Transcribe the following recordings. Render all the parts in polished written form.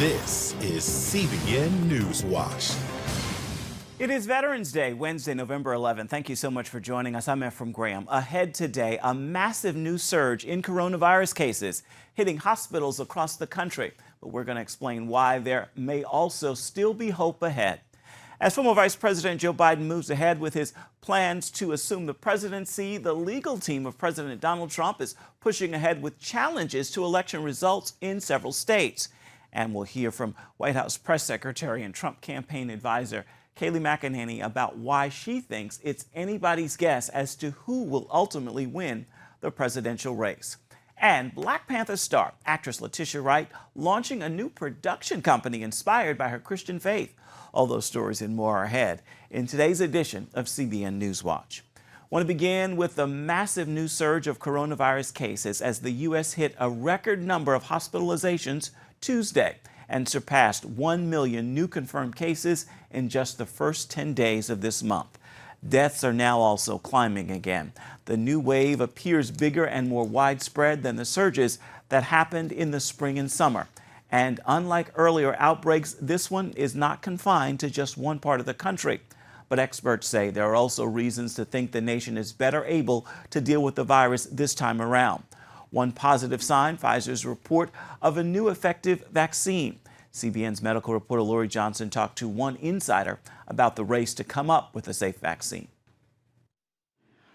This is CBN NewsWatch. It is Veterans Day, Wednesday, November 11th. Thank you so much for joining us. I'm Ephraim Graham. Ahead today, a massive new surge in coronavirus cases hitting hospitals across the country. But we're going to explain why there may also still be hope ahead. As former Vice President Joe Biden moves ahead with his plans to assume the presidency, the legal team of President Donald Trump is pushing ahead with challenges to election results in several states. And we'll hear from White House Press Secretary and Trump campaign advisor Kayleigh McEnany about why she thinks it's anybody's guess as to who will ultimately win the presidential race. And Black Panther star, actress Letitia Wright, launching a new production company inspired by her Christian faith. All those stories and more are ahead in today's edition of CBN NewsWatch. I want to begin with the massive new surge of coronavirus cases as the U.S. hit a record number of hospitalizations Tuesday and surpassed 1 million new confirmed cases in just the first 10 days of this month. Deaths are now also climbing again. The new wave appears bigger and more widespread than the surges that happened in the spring and summer. And unlike earlier outbreaks, this one is not confined to just one part of the country. But experts say there are also reasons to think the nation is better able to deal with the virus this time around. One positive sign, Pfizer's report of a new effective vaccine. CBN's medical reporter Lori Johnson talked to one insider about the race to come up with a safe vaccine.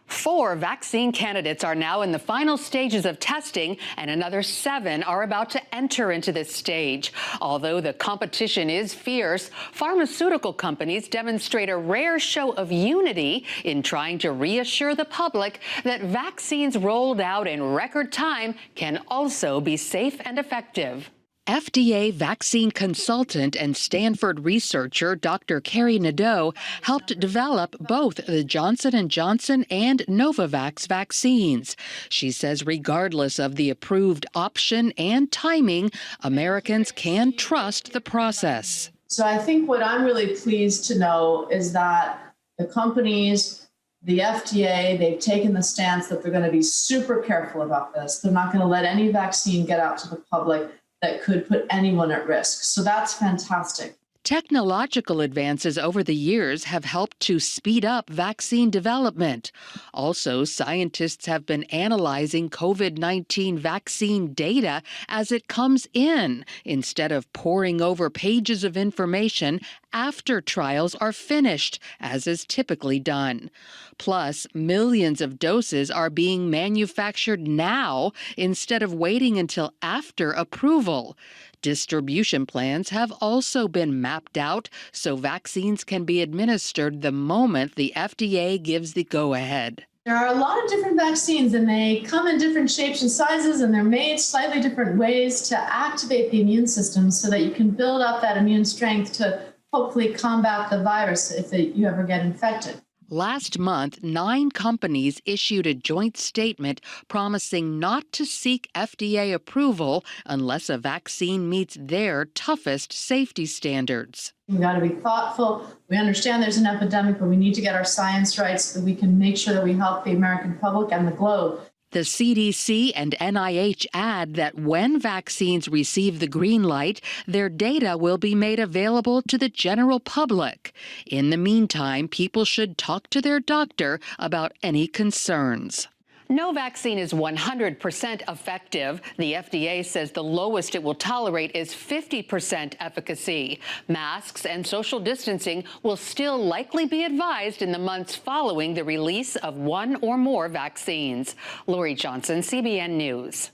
4 vaccine candidates are now in the final stages of testing, and another 7 are about to enter into this stage. Although the competition is fierce, pharmaceutical companies demonstrate a rare show of unity in trying to reassure the public that vaccines rolled out in record time can also be safe and effective. FDA vaccine consultant and Stanford researcher Dr. Carrie Nadeau helped develop both the Johnson & Johnson and Novavax vaccines. She says regardless of the approved option and timing, Americans can trust the process. So I think what I'm really pleased to know is that the companies, the FDA, they've taken the stance that they're going to be super careful about this. They're not going to let any vaccine get out to the public that could put anyone at risk. So that's fantastic. Technological advances over the years have helped to speed up vaccine development. Also, scientists have been analyzing COVID-19 vaccine data as it comes in, instead of poring over pages of information after trials are finished, as is typically done. Plus, millions of doses are being manufactured now instead of waiting until after approval. Distribution plans have also been mapped out so vaccines can be administered the moment the FDA gives the go-ahead. There are a lot of different vaccines, and they come in different shapes and sizes, and they're made slightly different ways to activate the immune system so that you can build up that immune strength to hopefully combat the virus if you ever get infected. Last month, 9 companies issued a joint statement promising not to seek FDA approval unless a vaccine meets their toughest safety standards. We've got to be thoughtful. We understand there's an epidemic, but we need to get our science right so that we can make sure that we help the American public and the globe. The CDC and NIH add that when vaccines receive the green light, their data will be made available to the general public. In the meantime, people should talk to their doctor about any concerns. No vaccine is 100% effective. The FDA says the lowest it will tolerate is 50% efficacy. Masks and social distancing will still likely be advised in the months following the release of one or more vaccines. Lori Johnson, CBN News.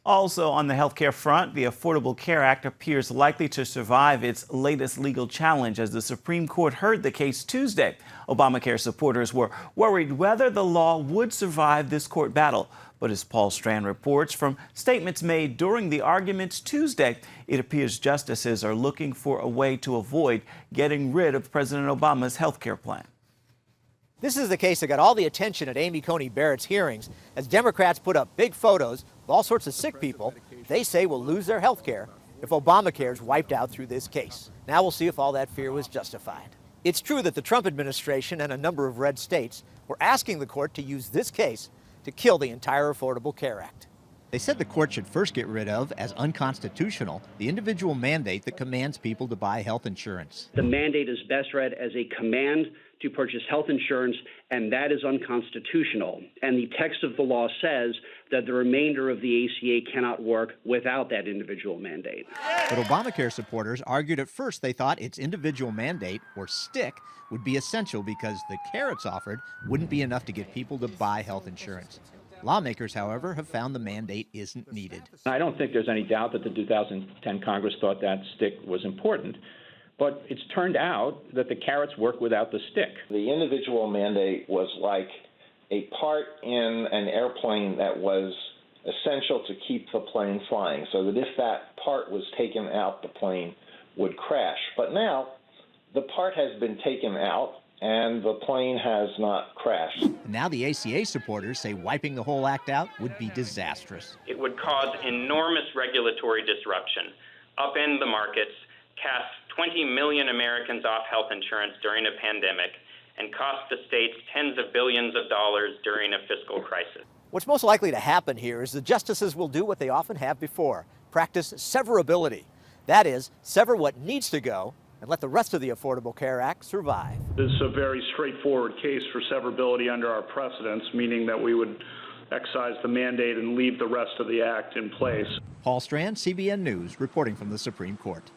Also on the healthcare front, the Affordable Care Act appears likely to survive its latest legal challenge as the Supreme Court heard the case Tuesday. Obamacare supporters were worried whether the law would survive this court battle. But as Paul Strand reports from statements made during the arguments Tuesday, it appears justices are looking for a way to avoid getting rid of President Obama's healthcare plan. This is the case that got all the attention at Amy Coney Barrett's hearings as Democrats put up big photos of all sorts of sick people they say will lose their health care if Obamacare is wiped out through this case. Now we'll see if all that fear was justified. It's true that the Trump administration and a number of red states were asking the court to use this case to kill the entire Affordable Care Act. They said the court should first get rid of, as unconstitutional, the individual mandate that commands people to buy health insurance. The mandate is best read as a command to purchase health insurance, and that is unconstitutional. And the text of the law says that the remainder of the ACA cannot work without that individual mandate. But Obamacare supporters argued at first they thought its individual mandate, or stick, would be essential because the carrots offered wouldn't be enough to get people to buy health insurance. Lawmakers, however, have found the mandate isn't needed. I don't think there's any doubt that the 2010 Congress thought that stick was important. But it's turned out that the carrots work without the stick. The individual mandate was like a part in an airplane that was essential to keep the plane flying, so that if that part was taken out, the plane would crash. But now the part has been taken out and the plane has not crashed. Now the ACA supporters say wiping the whole act out would be disastrous. It would cause enormous regulatory disruption, upend the markets, cast 20 million Americans off health insurance during a pandemic, and cost the states tens of billions of dollars during a fiscal crisis. What's most likely to happen here is the justices will do what they often have before, practice severability. That is, sever what needs to go and let the rest of the Affordable Care Act survive. This is a very straightforward case for severability under our precedents, meaning that we would excise the mandate and leave the rest of the act in place. Paul Strand, CBN News, reporting from the Supreme Court.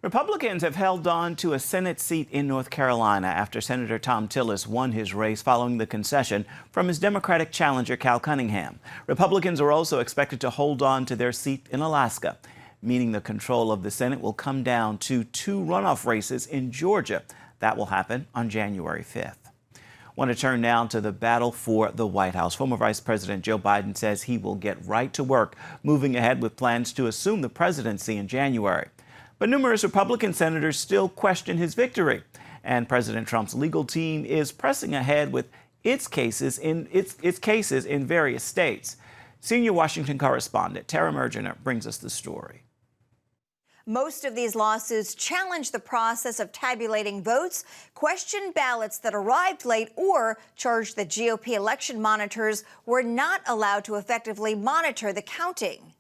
Republicans have held on to a Senate seat in North Carolina after Senator Tom Tillis won his race following the concession from his Democratic challenger Cal Cunningham. Republicans are also expected to hold on to their seat in Alaska, meaning the control of the Senate will come down to 2 runoff races in Georgia. That will happen on January 5th. I want to turn now to the battle for the White House. Former Vice President Joe Biden says he will get right to work, moving ahead with plans to assume the presidency in January. But numerous Republican senators still question his victory, and President Trump's legal team is pressing ahead with its cases in various states. Senior Washington correspondent Tara Mergener brings us the story. Most of these lawsuits challenge the process of tabulating votes, question ballots that arrived late, or charge that GOP election monitors were not allowed to effectively monitor the counting.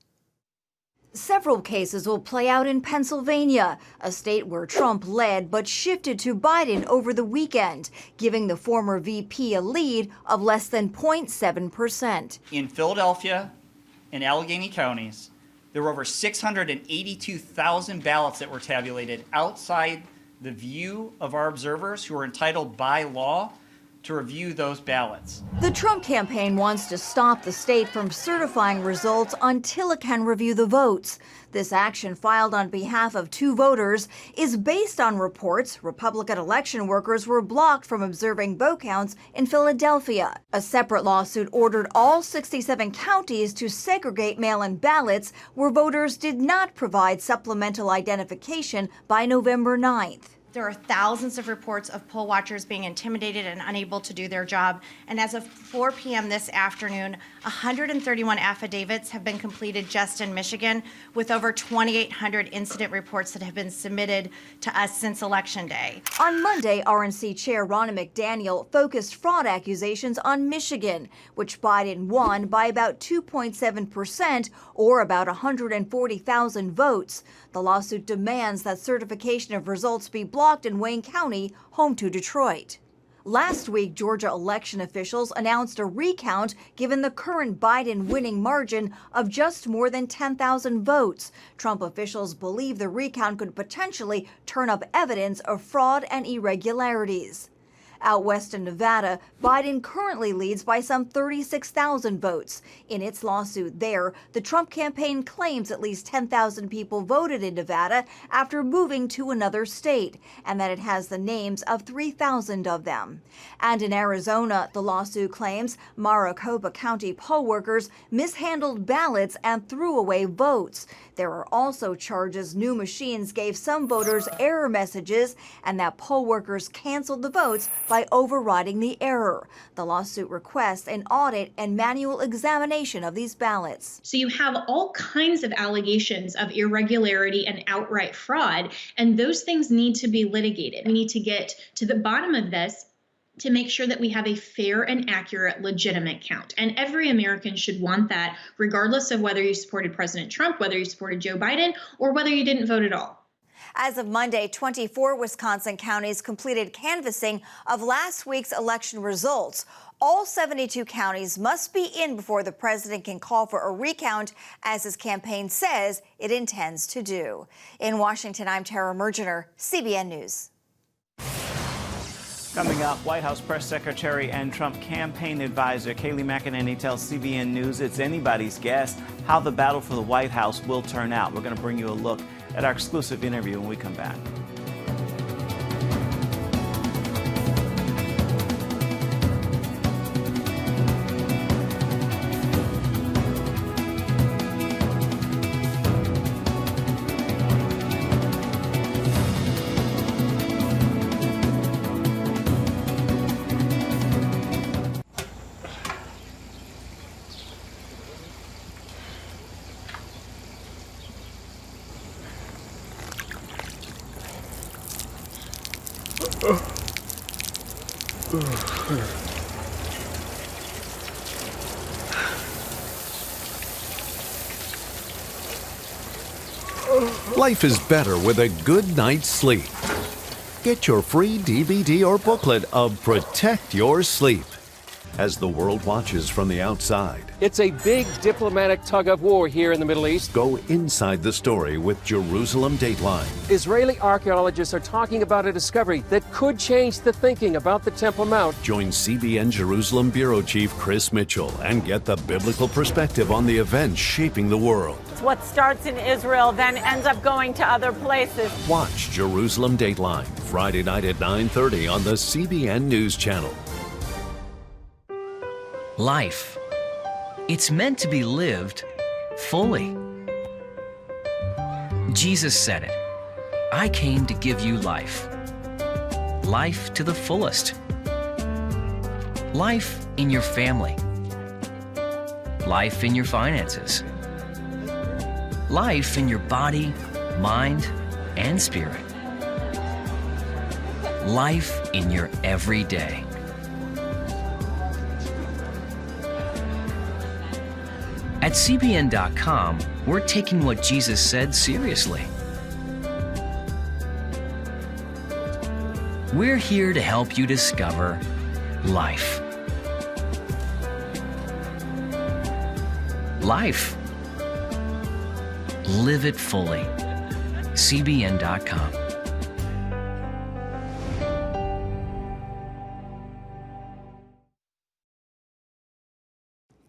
Several cases will play out in Pennsylvania, a state where Trump led but shifted to Biden over the weekend, giving the former VP a lead of less than 0.7%. In Philadelphia and Allegheny counties, there were over 682,000 ballots that were tabulated outside the view of our observers who are entitled by law to review those ballots. The Trump campaign wants to stop the state from certifying results until it can review the votes. This action, filed on behalf of 2 voters, is based on reports Republican election workers were blocked from observing vote counts in Philadelphia. A separate lawsuit ordered all 67 counties to segregate mail-in ballots where voters did not provide supplemental identification by November 9th. There are thousands of reports of poll watchers being intimidated and unable to do their job. And as of 4 p.m. this afternoon, 131 affidavits have been completed just in Michigan, with over 2,800 incident reports that have been submitted to us since Election Day. On Monday, RNC Chair Ronna McDaniel focused fraud accusations on Michigan, which Biden won by about 2.7%, or about 140,000 votes. The lawsuit demands that certification of results be blocked in Wayne County, home to Detroit. Last week, Georgia election officials announced a recount given the current Biden winning margin of just more than 10,000 votes. Trump officials believe the recount could potentially turn up evidence of fraud and irregularities. Out west in Nevada, Biden currently leads by some 36,000 votes. In its lawsuit there, the Trump campaign claims at least 10,000 people voted in Nevada after moving to another state, and that it has the names of 3,000 of them. And in Arizona, the lawsuit claims Maricopa County poll workers mishandled ballots and threw away votes. There are also charges new machines gave some voters error messages and that poll workers canceled the votes by overriding the error. The lawsuit requests an audit and manual examination of these ballots. So you have all kinds of allegations of irregularity and outright fraud, and those things need to be litigated. We need to get to the bottom of this. to make sure that we have a fair and accurate, legitimate count. And every American should want that, regardless of whether you supported President Trump, whether you supported Joe Biden, or whether you didn't vote at all. As of Monday, 24 Wisconsin counties completed canvassing of last week's election results. All 72 counties must be in before the president can call for a recount, as his campaign says it intends to do. In Washington, I'm Tara Mergener, CBN News. Coming up, White House Press Secretary and Trump campaign advisor Kayleigh McEnany tells CBN News it's anybody's guess how the battle for the White House will turn out. We're going to bring you a look at our exclusive interview when we come back. Life is better with a good night's sleep. Get your free DVD or booklet of Protect Your Sleep as the world watches from the outside. It's a big diplomatic tug-of-war here in the Middle East. Go inside the story with Jerusalem Dateline. Israeli archaeologists are talking about a discovery that could change the thinking about the Temple Mount. Join CBN Jerusalem Bureau Chief Chris Mitchell and get the biblical perspective on the events shaping the world. What starts in Israel then ends up going to other places. Watch Jerusalem Dateline, Friday night at 9:30 on the CBN News Channel. Life. It's meant to be lived fully. Jesus said it. I came to give you life. Life to the fullest. Life in your family. Life in your finances. Life in your body, mind, and spirit. Life in your everyday. At CBN.com, we're taking what Jesus said seriously. We're here to help you discover life. Life. Live it fully. CBN.com.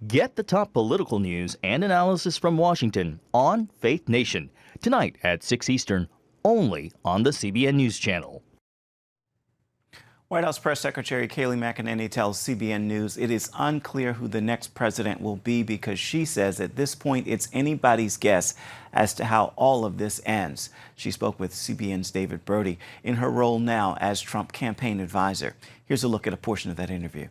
Get the top political news and analysis from Washington on Faith Nation, tonight at 6 Eastern, only on the CBN News Channel. White House Press Secretary Kayleigh McEnany tells CBN News it is unclear who the next president will be because she says at this point it's anybody's guess as to how all of this ends. She spoke with CBN's David Brody in her role now as Trump campaign advisor. Here's a look at a portion of that interview.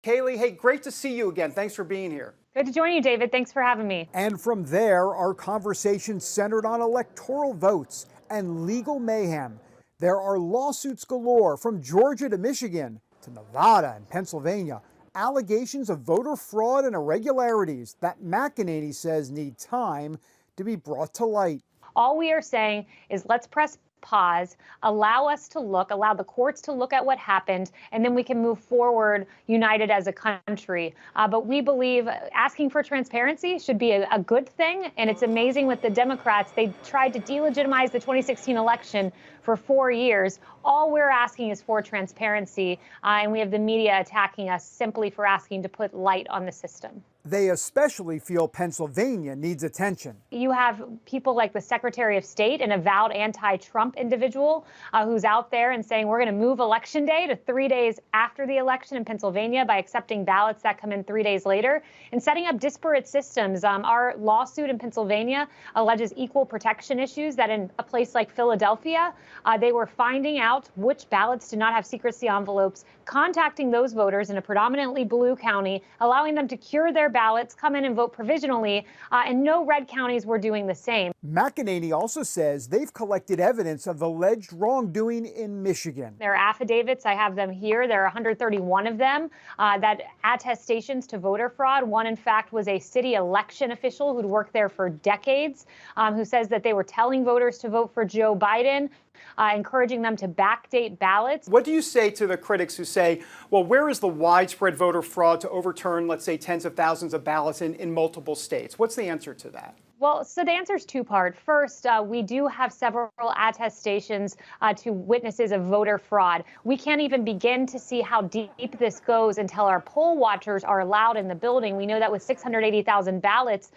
Kayleigh, hey, great to see you again. Thanks for being here. Good to join you, David. Thanks for having me. And from there, our conversation centered on electoral votes and legal mayhem. There are lawsuits galore from Georgia to Michigan to Nevada and Pennsylvania. Allegations of voter fraud and irregularities that McEnany says need time to be brought to light. All we are saying is let's press pause, allow the courts to look at what happened, and then we can move forward united as a country. But we believe asking for transparency should be a good thing. And it's amazing with the Democrats, they tried to delegitimize the 2016 election for 4 years. All we're asking is for transparency, and we have the media attacking us simply for asking to put light on the system. They especially feel Pennsylvania needs attention. You have people like the Secretary of State, an avowed anti-Trump individual who's out there and saying we're going to move Election Day to 3 days after the election in Pennsylvania by accepting ballots that come in 3 days later and setting up disparate systems. Our lawsuit in Pennsylvania alleges equal protection issues that in a place like Philadelphia, they were finding out which ballots did not have secrecy envelopes, contacting those voters in a predominantly blue county, allowing them to cure their ballots, come in and vote provisionally, and no red counties were doing the same. McEnany also says they've collected evidence of alleged wrongdoing in Michigan. There are affidavits. I have them here. There are 131 of them that attestations to voter fraud. One, in fact, was a city election official who'd worked there for decades, who says that they were telling voters to vote for Joe Biden, encouraging them to backdate ballots. What do you say to the critics who say, well, where is the widespread voter fraud to overturn, let's say, tens of thousands of ballots in multiple states? What's the answer to that? Well, so the answer is two-part. First, we do have several attestations to witnesses of voter fraud. We can't even begin to see how deep this goes until our poll watchers are allowed in the building. We know that with 680,000 ballots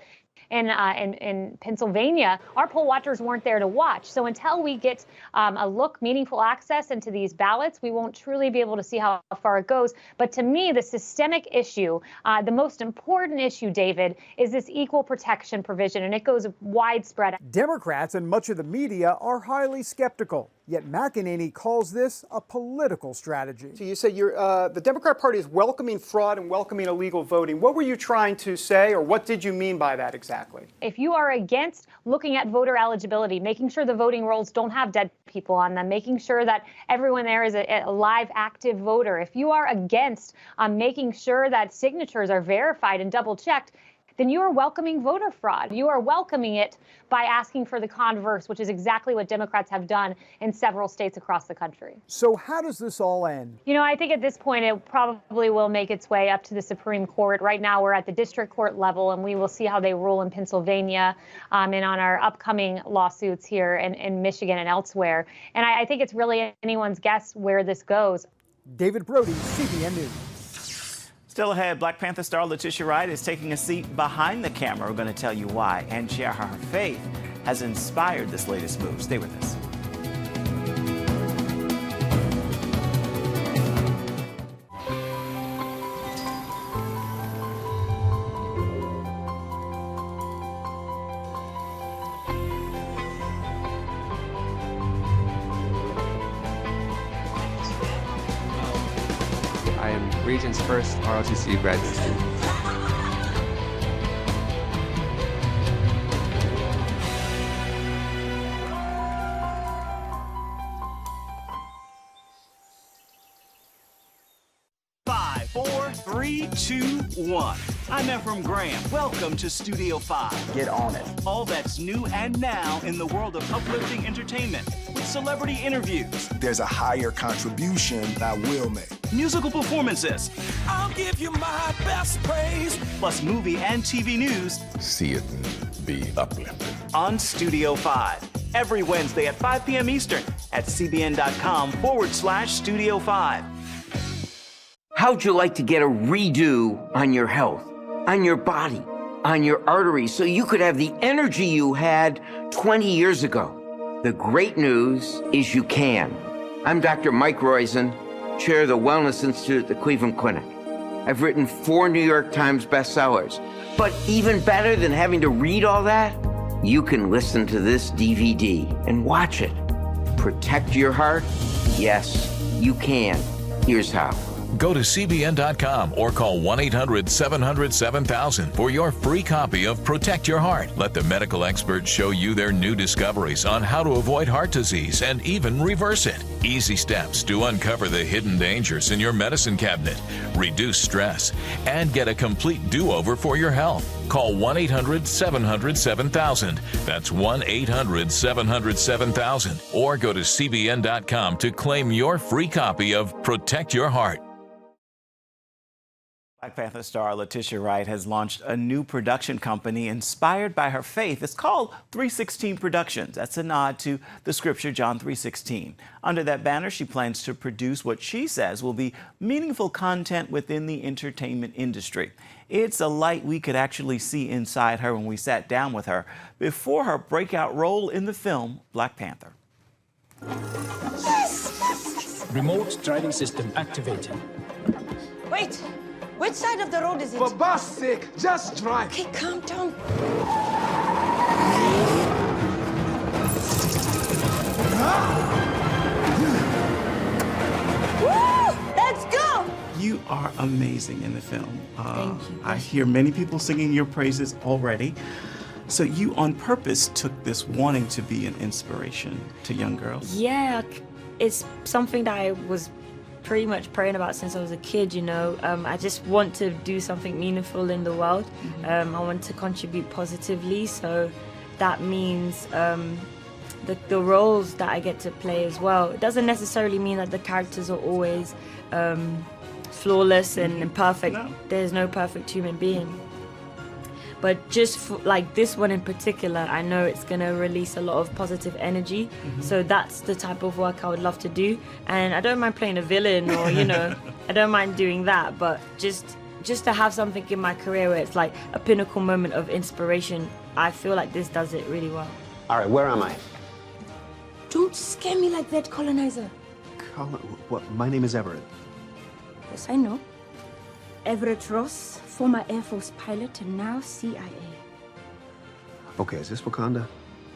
in Pennsylvania, our poll watchers weren't there to watch. So until we get meaningful access into these ballots, we won't truly be able to see how far it goes. But to me, the systemic issue, the most important issue, David, is this equal protection provision, and it goes widespread. Democrats and much of the media are highly skeptical. Yet McEnany calls this a political strategy. So you say the Democrat Party is welcoming fraud and welcoming illegal voting. What were you trying to say, or what did you mean by that exactly? If you are against looking at voter eligibility, making sure the voting rolls don't have dead people on them, making sure that everyone there is a live, active voter, if you are against making sure that signatures are verified and double-checked, then you are welcoming voter fraud. You are welcoming it by asking for the converse, which is exactly what Democrats have done in several states across the country. So how does this all end? You know, I think at this point it probably will make its way up to the Supreme Court. Right now we're at the district court level, and we will see how they rule in Pennsylvania and on our upcoming lawsuits here in Michigan and elsewhere. And I think it's really anyone's guess where this goes. David Brody, CBN News. Still ahead, Black Panther star Letitia Wright is taking a seat behind the camera. We're going to tell you why and share how her faith has inspired this latest move. Stay with us. I am Regent's first ROTC graduate student. Five, 4, 3, 2, 1. I'm Ephraim Graham. Welcome to Studio 5. Get on it. All that's new and now in the world of uplifting entertainment with celebrity interviews. There's a higher contribution I will make. Musical performances. I'll give you my best praise. Plus movie and TV news. See it and be uplifted. On Studio 5. Every Wednesday at 5 p.m. Eastern at cbn.com/Studio 5. How'd you like to get a redo on your health, on your body, on your arteries, so you could have the energy you had 20 years ago? The great news is you can. I'm Dr. Mike Roizen, chair of the Wellness Institute at the Cleveland Clinic. I've written 4 New York Times bestsellers. But even better than having to read all that, you can listen to this DVD and watch it. Protect your heart? Yes, you can. Here's how. Go to CBN.com or call 1-800-700-7000 for your free copy of Protect Your Heart. Let the medical experts show you their new discoveries on how to avoid heart disease and even reverse it. Easy steps to uncover the hidden dangers in your medicine cabinet, reduce stress, and get a complete do-over for your health. Call 1-800-700-7000. That's 1-800-700-7000. Or go to CBN.com to claim your free copy of Protect Your Heart. Black Panther star Letitia Wright has launched a new production company inspired by her faith. It's called 316 Productions. That's a nod to the scripture John 3:16. Under that banner, she plans to produce what she says will be meaningful content within the entertainment industry. It's a light we could actually see inside her when we sat down with her before her breakout role in the film Black Panther. Remote driving system activated. Wait! Which side of the road is it? For God's sake, just drive. Okay, calm down. Woo! Let's go! You are amazing in the film. Thank you. I hear many people singing your praises already. So you on purpose took this wanting to be an inspiration to young girls? Yeah, it's something that I was pretty much praying about since I was a kid, you know. I just want to do something meaningful in the world. I want to contribute positively, so that means the roles that I get to play as well. It doesn't necessarily mean that the characters are always flawless and perfect. No. There's no perfect human being. But just for, like this one in particular, I know it's going to release a lot of positive energy. So that's the type of work I would love to do. And I don't mind playing a villain or, you know, I don't mind doing that. But just to have something in my career where it's like a pinnacle moment of inspiration, I feel like this does it really well. All right, where am I? Don't scare me like that, colonizer. What? My name is Everett. Yes, I know. Everett Ross, former Air Force pilot and now CIA. Okay, is this Wakanda?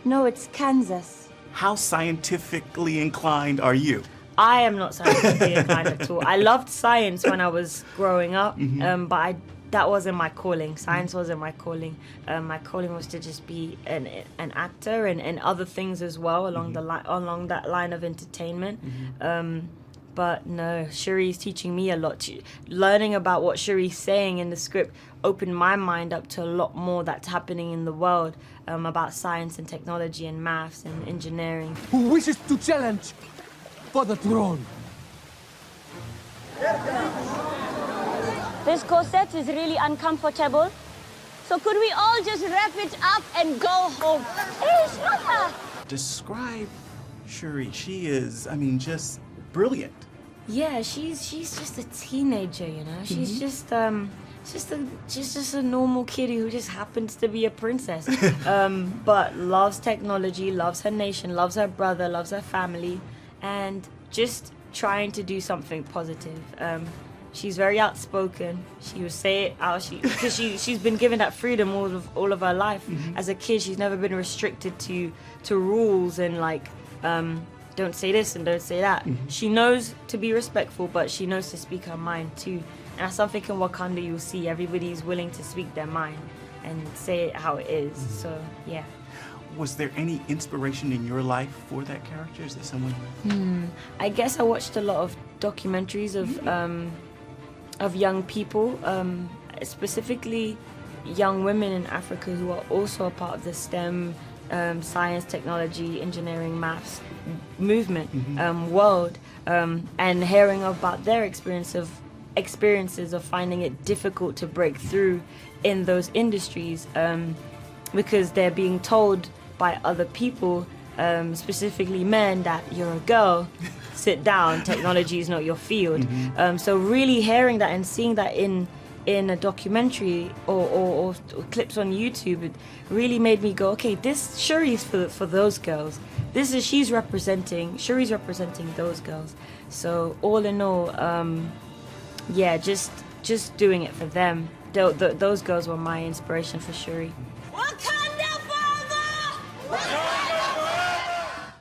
No, it's Kansas. How scientifically inclined are you? I am not scientifically inclined at all. I loved science when I was growing up, but that wasn't my calling. Science wasn't my calling. My calling was to just be an actor and other things as well along along that line of entertainment. But no, Shuri's teaching me a lot. Learning about what Shuri's saying in the script opened my mind up to a lot more that's happening in the world about science and technology and maths and engineering. Who wishes to challenge for the throne? This corset is really uncomfortable. So could we all just wrap it up and go home? Hey, Shmata! Describe Shuri. She is, I mean, just brilliant. Yeah, she's just a teenager, you know. She's just a normal kitty who just happens to be a princess, but loves technology, loves her nation, loves her brother, loves her family, and just trying to do something positive. She's very outspoken. She would say it out because she's been given that freedom all of her life. As a kid, she's never been restricted to rules and like. Don't say this and don't say that. She knows to be respectful, but she knows to speak her mind too. And that's something in Wakanda you'll see. Everybody's willing to speak their mind and say it how it is. So, yeah. Was there any inspiration in your life for that character? Is there someone? I guess I watched a lot of documentaries of young people, specifically young women in Africa who are also a part of the STEM science, technology, engineering, maths movement world, and hearing about their experiences of finding it difficult to break through in those industries because they're being told by other people, specifically men, that you're a girl, sit down, technology is not your field. So really hearing that and seeing that in a documentary or clips on YouTube, it really made me go, okay, this Shuri's for those girls. Shuri's representing those girls. So all in all, yeah, just doing it for them. Those girls were my inspiration for Shuri. Wakanda forever!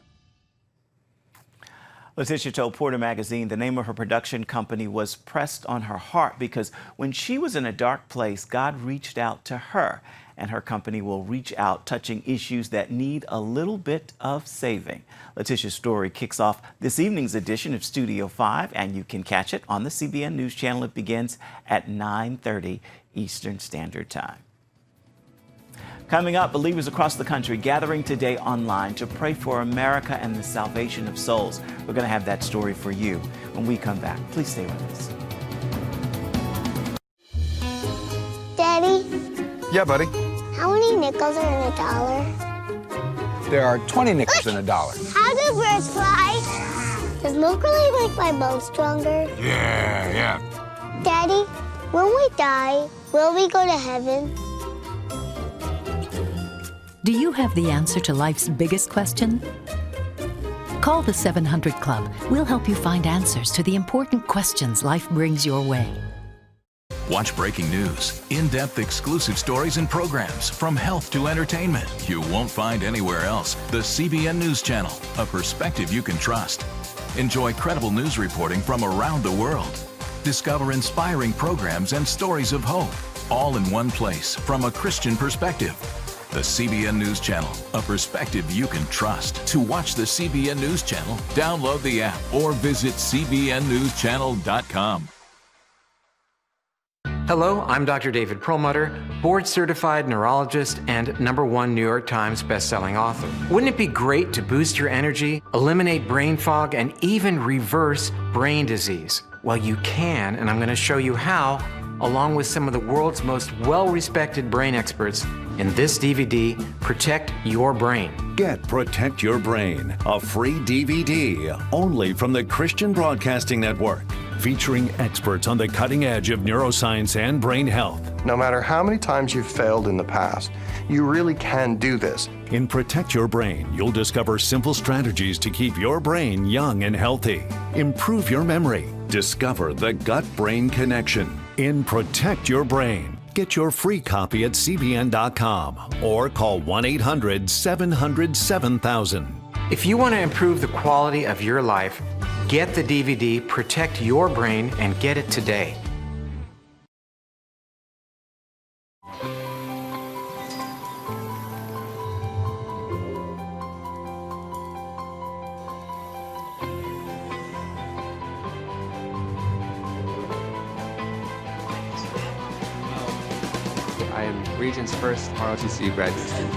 Letitia told Porter Magazine the name of her production company was pressed on her heart because when she was in a dark place, God reached out to her, and her company will reach out touching issues that need a little bit of saving. Letitia's story kicks off this evening's edition of Studio 5, and you can catch it on the CBN News Channel. It begins at 9:30 Eastern Standard Time. Coming up, believers across the country gathering today online to pray for America and the salvation of souls. We're going to have that story for you when we come back. Please stay with us. Daddy? Yeah, buddy. How many nickels are in a dollar? There are 20 nickels in a dollar. How do birds fly? Does milk really make my bones stronger? Yeah. Daddy, when we die, will we go to heaven? Do you have the answer to life's biggest question? Call the 700 Club. We'll help you find answers to the important questions life brings your way. Watch breaking news, in-depth exclusive stories and programs from health to entertainment you won't find anywhere else. The CBN News Channel, a perspective you can trust. Enjoy credible news reporting from around the world. Discover inspiring programs and stories of hope, all in one place from a Christian perspective. The CBN News Channel, a perspective you can trust. To watch the CBN News Channel, download the app or visit cbnnewschannel.com. Hello, I'm Dr. David Perlmutter, board-certified neurologist and #1 New York Times bestselling author. Wouldn't it be great to boost your energy, eliminate brain fog, and even reverse brain disease? Well, you can, and I'm going to show you how, along with some of the world's most well-respected brain experts, in this DVD, Protect Your Brain. Get Protect Your Brain, a free DVD only from the Christian Broadcasting Network, featuring experts on the cutting edge of neuroscience and brain health. No matter how many times you've failed in the past, you really can do this. In Protect Your Brain, you'll discover simple strategies to keep your brain young and healthy. Improve your memory. Discover the gut-brain connection. In Protect Your Brain, get your free copy at cbn.com or call 1-800-700-7000. If you want to improve the quality of your life, get the DVD Protect Your Brain and get it today. I am Regent's first ROTC graduate student.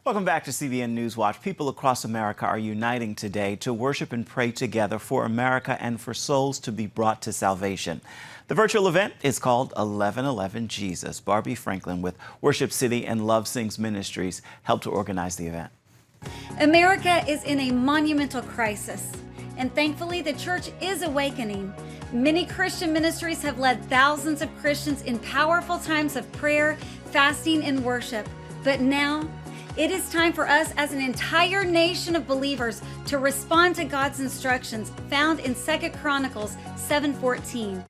Welcome back to CBN NewsWatch. People across America are uniting today to worship and pray together for America and for souls to be brought to salvation. The virtual event is called 1111 Jesus. Barbie Franklin with Worship City and Love Sings Ministries helped to organize the event. America is in a monumental crisis, and thankfully the church is awakening. Many Christian ministries have led thousands of Christians in powerful times of prayer, fasting, and worship. But now, it is time for us as an entire nation of believers to respond to God's instructions found in 2 Chronicles 7:14.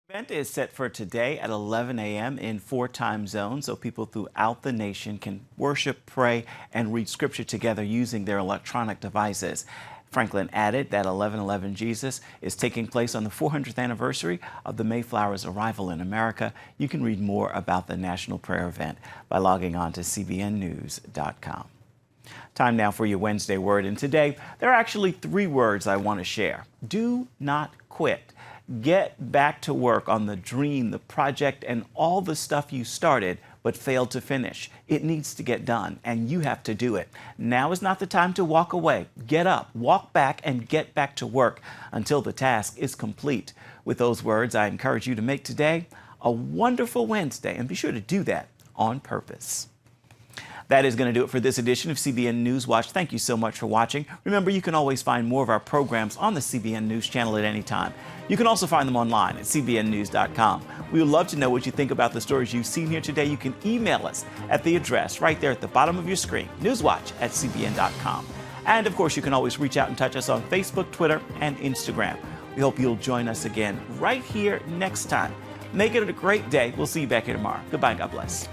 The event is set for today at 11 a.m. in 4 time zones, so people throughout the nation can worship, pray, and read scripture together using their electronic devices. Franklin added that 1111 Jesus is taking place on the 400th anniversary of the Mayflower's arrival in America. You can read more about the National Prayer Event by logging on to cbnnews.com. Time now for your Wednesday word, and today there are actually 3 words I want to share. Do not quit. Get back to work on the dream, the project, and all the stuff you started but failed to finish. It needs to get done, and you have to do it. Now is not the time to walk away. Get up, walk back, and get back to work until the task is complete. With those words, I encourage you to make today a wonderful Wednesday, and be sure to do that on purpose. That is going to do it for this edition of CBN NewsWatch. Thank you so much for watching. Remember, you can always find more of our programs on the CBN News Channel at any time. You can also find them online at cbnnews.com. We would love to know what you think about the stories you've seen here today. You can email us at the address right there at the bottom of your screen, newswatch@cbn.com. And of course, you can always reach out and touch us on Facebook, Twitter, and Instagram. We hope you'll join us again right here next time. Make it a great day. We'll see you back here tomorrow. Goodbye. God bless.